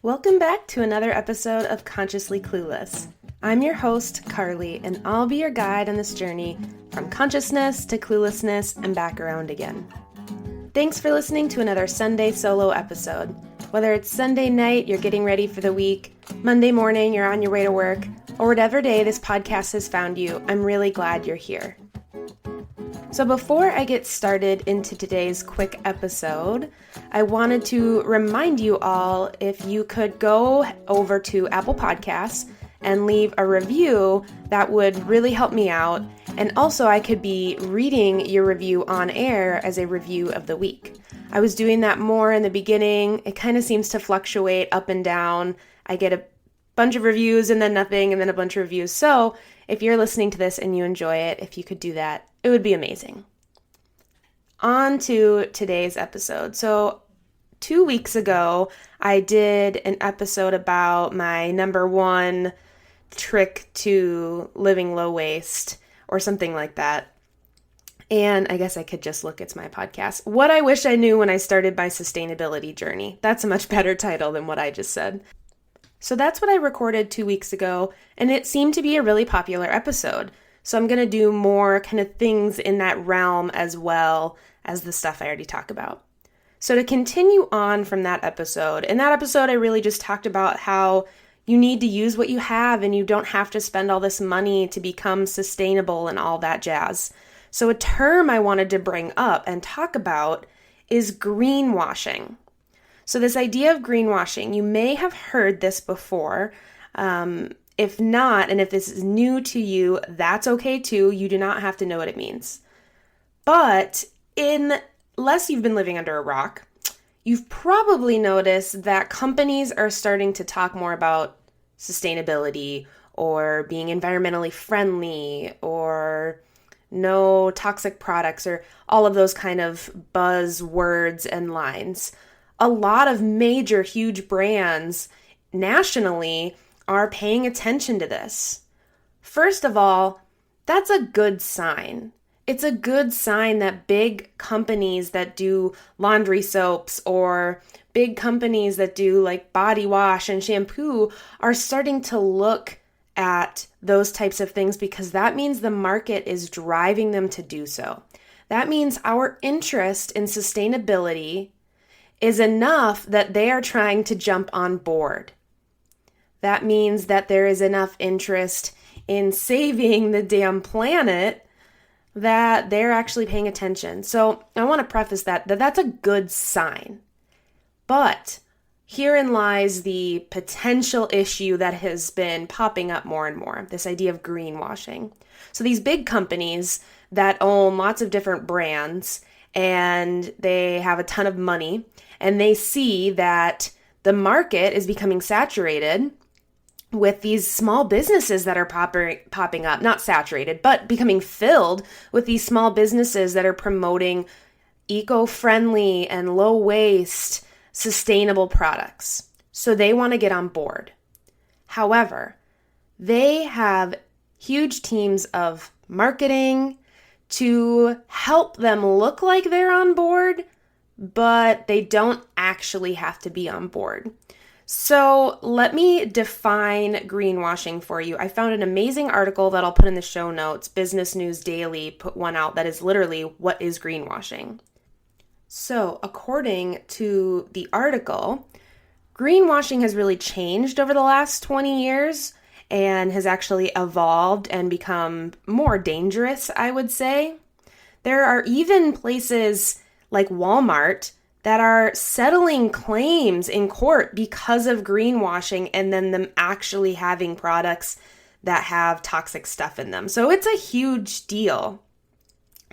Welcome back to another episode of Consciously Clueless. I'm your host, Carly, and I'll be your guide on this journey from consciousness to cluelessness and back around again. Thanks for listening to another Sunday solo episode. Whether it's Sunday night, you're getting ready for the week, Monday morning, you're on your way to work, or whatever day this podcast has found you, I'm really glad you're here. So before I get started into today's quick episode, I wanted to remind you all if you could go over to Apple Podcasts and leave a review, that would really help me out. And also I could be reading your review on air as a review of the week. I was doing that more in the beginning. It kind of seems to fluctuate up and down. I get a bunch of reviews and then nothing and then a bunch of reviews. So if you're listening to this and you enjoy it, if you could do that, it would be amazing. On to today's episode. So 2 weeks ago, I did an episode about my number one trick to living low waste or something like that. And I guess I could just look, it's my podcast. What I wish I knew when I started my sustainability journey. That's a much better title than what I just said. So that's what I recorded 2 weeks ago, and it seemed to be a really popular episode. So I'm going to do more kind of things in that realm as well as the stuff I already talked about. So to continue on from that episode, in that episode I really just talked about how you need to use what you have and you don't have to spend all this money to become sustainable and all that jazz. So a term I wanted to bring up and talk about is greenwashing. So this idea of greenwashing, you may have heard this before. If not, and if this is new to you, that's okay too. You do not have to know what it means. But unless you've been living under a rock, you've probably noticed that companies are starting to talk more about sustainability or being environmentally friendly or no toxic products or all of those kind of buzzwords and lines. A lot of major, huge brands nationally are paying attention to this. First of all, that's a good sign. It's a good sign that big companies that do laundry soaps or big companies that do like body wash and shampoo are starting to look at those types of things because that means the market is driving them to do so. That means our interest in sustainability is enough that they are trying to jump on board. That means that there is enough interest in saving the damn planet that they're actually paying attention. So I want to preface that's a good sign. But herein lies the potential issue that has been popping up more and more, this idea of greenwashing. So these big companies that own lots of different brands and they have a ton of money and they see that the market is becoming saturated with these small businesses that are popping up, not saturated, but becoming filled with these small businesses that are promoting eco-friendly and low-waste, sustainable products. So they want to get on board. However, they have huge teams of marketing to help them look like they're on board, but they don't actually have to be on board. So let me define greenwashing for you. I found an amazing article that I'll put in the show notes. Business News Daily put one out that is literally what is greenwashing. So according to the article, greenwashing has really changed over the last 20 years and has actually evolved and become more dangerous, I would say. There are even places like Walmart that are settling claims in court because of greenwashing and then them actually having products that have toxic stuff in them. So it's a huge deal.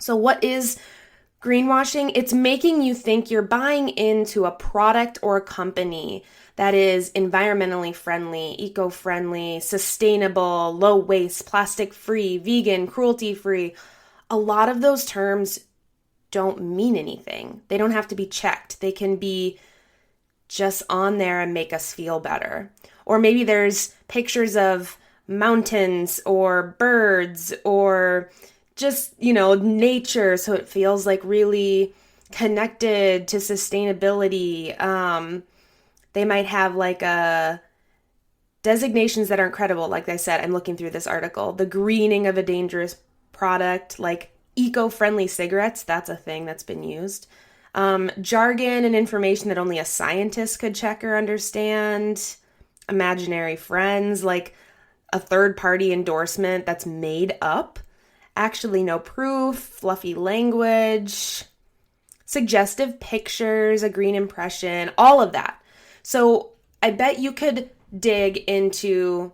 So what is greenwashing? It's making you think you're buying into a product or a company that is environmentally friendly, eco-friendly, sustainable, low waste, plastic-free, vegan, cruelty-free. A lot of those terms don't mean anything. They don't have to be checked. They can be just on there and make us feel better. Or maybe there's pictures of mountains or birds or just, nature. So it feels like really connected to sustainability. They might have like designations that aren't credible. Like I said, I'm looking through this article. The greening of a dangerous product, like eco-friendly cigarettes, that's a thing that's been used. Jargon and information that only a scientist could check or understand. Imaginary friends, like a third-party endorsement that's made up. Actually no proof, fluffy language, suggestive pictures, a green impression, all of that. So I bet you could dig into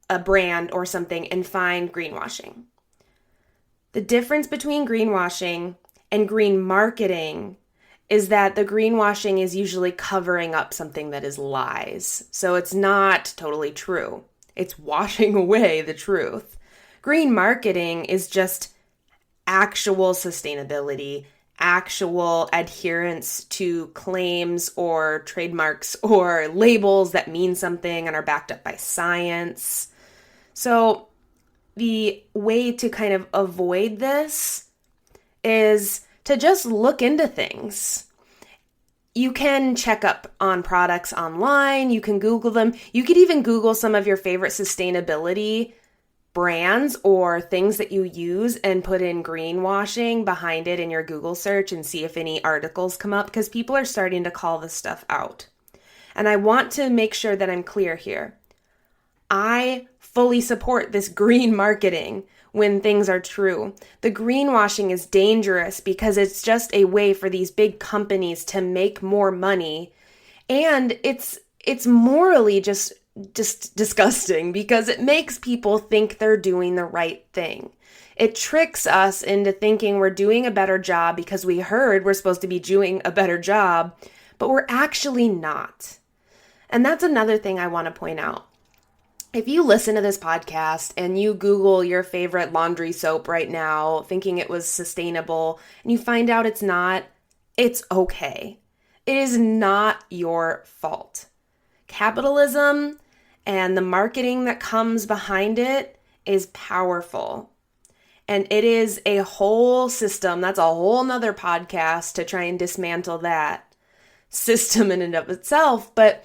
a brand or something and find greenwashing. The difference between greenwashing and green marketing is that the greenwashing is usually covering up something that is lies. So it's not totally true. It's washing away the truth. Green marketing is just actual sustainability, actual adherence to claims or trademarks or labels that mean something and are backed up by science. So the way to kind of avoid this is to just look into things. You can check up on products online. You can Google them. You could even Google some of your favorite sustainability brands or things that you use and put in greenwashing behind it in your Google search and see if any articles come up, because people are starting to call this stuff out. And I want to make sure that I'm clear here. I fully support this green marketing when things are true. The greenwashing is dangerous because it's just a way for these big companies to make more money. And it's morally just disgusting because it makes people think they're doing the right thing. It tricks us into thinking we're doing a better job because we heard we're supposed to be doing a better job, but we're actually not. And that's another thing I want to point out. If you listen to this podcast and you Google your favorite laundry soap right now, thinking it was sustainable, and you find out it's not, it's okay. It is not your fault. Capitalism and the marketing that comes behind it is powerful. And it is a whole system. That's a whole nother podcast to try and dismantle that system in and of itself. But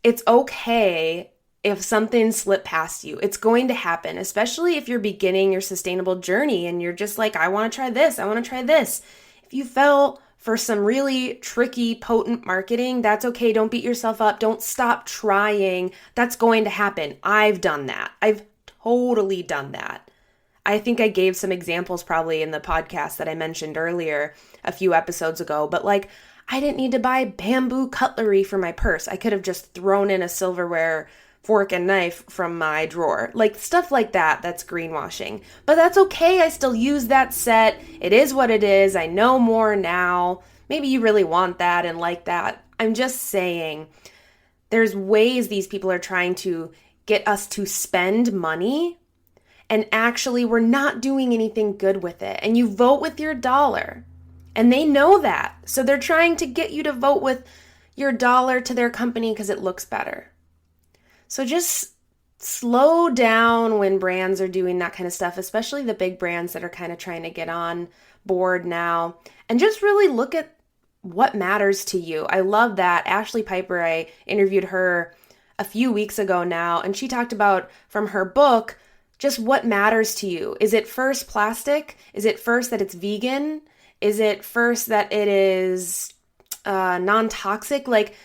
it's okay if something slipped past you. It's going to happen, especially if you're beginning your sustainable journey and you're just like, I want to try this. I want to try this. If you fell for some really tricky, potent marketing, that's okay. Don't beat yourself up. Don't stop trying. That's going to happen. I've done that. I've totally done that. I think I gave some examples probably in the podcast that I mentioned earlier a few episodes ago, but like I didn't need to buy bamboo cutlery for my purse. I could have just thrown in a silverware fork and knife from my drawer. Like stuff like that, that's greenwashing. But that's okay, I still use that set. It is what it is. I know more now. Maybe you really want that and like that. I'm just saying there's ways these people are trying to get us to spend money and actually we're not doing anything good with it. And you vote with your dollar. And they know that. So they're trying to get you to vote with your dollar to their company because it looks better. So just slow down when brands are doing that kind of stuff, especially the big brands that are kind of trying to get on board now, and just really look at what matters to you. I love that. Ashley Piper, I interviewed her a few weeks ago now, and she talked about from her book, just what matters to you. Is it first plastic? Is it first that it's vegan? Is it first that it is non-toxic? Like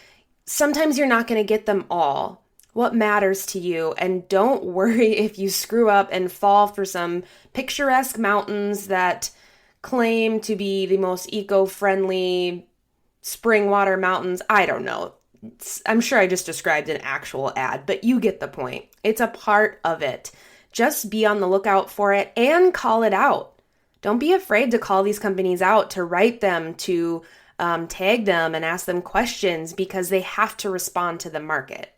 sometimes you're not going to get them all. What matters to you, and don't worry if you screw up and fall for some picturesque mountains that claim to be the most eco-friendly spring water mountains. I don't know. I'm sure I just described an actual ad, but you get the point. It's a part of it. Just be on the lookout for it and call it out. Don't be afraid to call these companies out, to write them, to tag them and ask them questions because they have to respond to the market.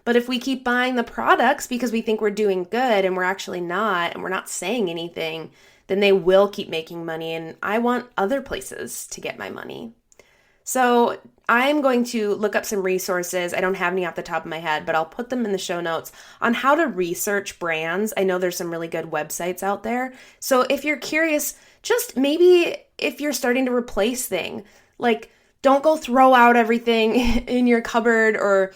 But if we keep buying the products because we think we're doing good and we're actually not, and we're not saying anything, then they will keep making money. And I want other places to get my money. So I'm going to look up some resources. I don't have any off the top of my head, but I'll put them in the show notes on how to research brands. I know there's some really good websites out there. So if you're curious, just maybe if you're starting to replace things, like don't go throw out everything in your cupboard or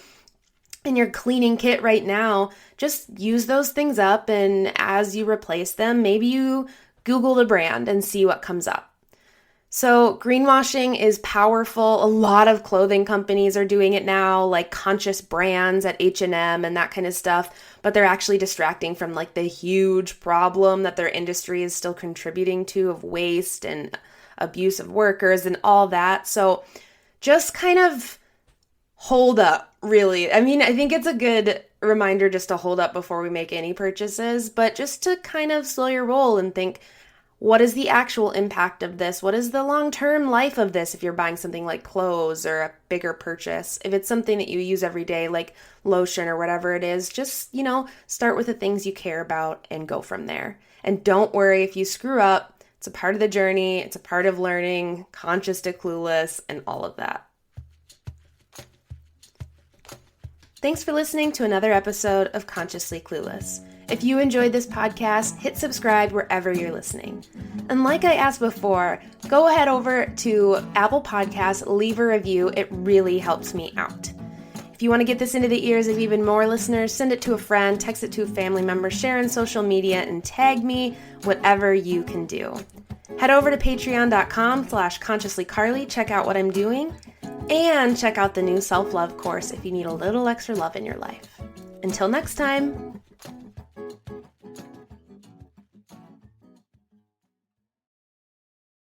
in your cleaning kit right now. Just use those things up, and as you replace them, maybe you Google the brand and see what comes up. So greenwashing is powerful. A lot of clothing companies are doing it now, like conscious brands at H&M and that kind of stuff, but they're actually distracting from like the huge problem that their industry is still contributing to of waste and abuse of workers and all that. So just kind of hold up, really. I mean, I think it's a good reminder just to hold up before we make any purchases, but just to kind of slow your roll and think, what is the actual impact of this? What is the long-term life of this if you're buying something like clothes or a bigger purchase? If it's something that you use every day, like lotion or whatever it is, just, start with the things you care about and go from there. And don't worry if you screw up. It's a part of the journey. It's a part of learning, conscious to clueless, and all of that. Thanks for listening to another episode of Consciously Clueless. If you enjoyed this podcast, hit subscribe wherever you're listening. And like I asked before, go ahead over to Apple Podcasts, leave a review. It really helps me out. If you want to get this into the ears of even more listeners, send it to a friend, text it to a family member, share on social media, and tag me, whatever you can do. Head over to patreon.com/consciouslycarly, check out what I'm doing, and check out the new self-love course if you need a little extra love in your life. Until next time.